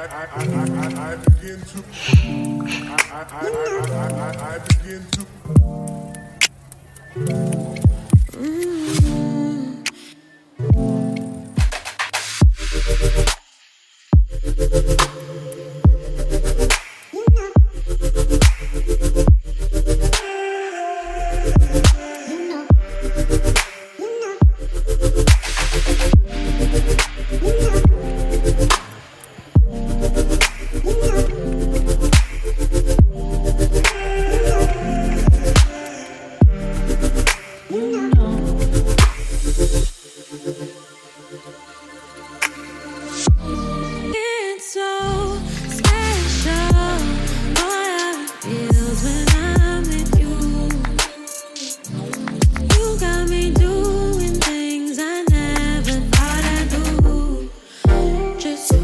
I begin to I begin to It's so special, boy, how it feels when I'm with you. You got me doing things I never thought I'd do. Just so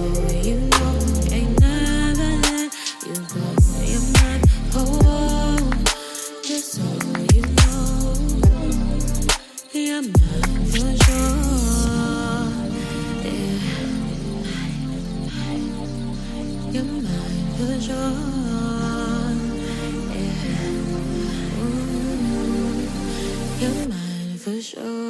you know, ain't never let you go. You're my whole. Just so you know, you're mine for sure. Yeah. You're mine for sure. Yeah. Ooh, you're mine for sure.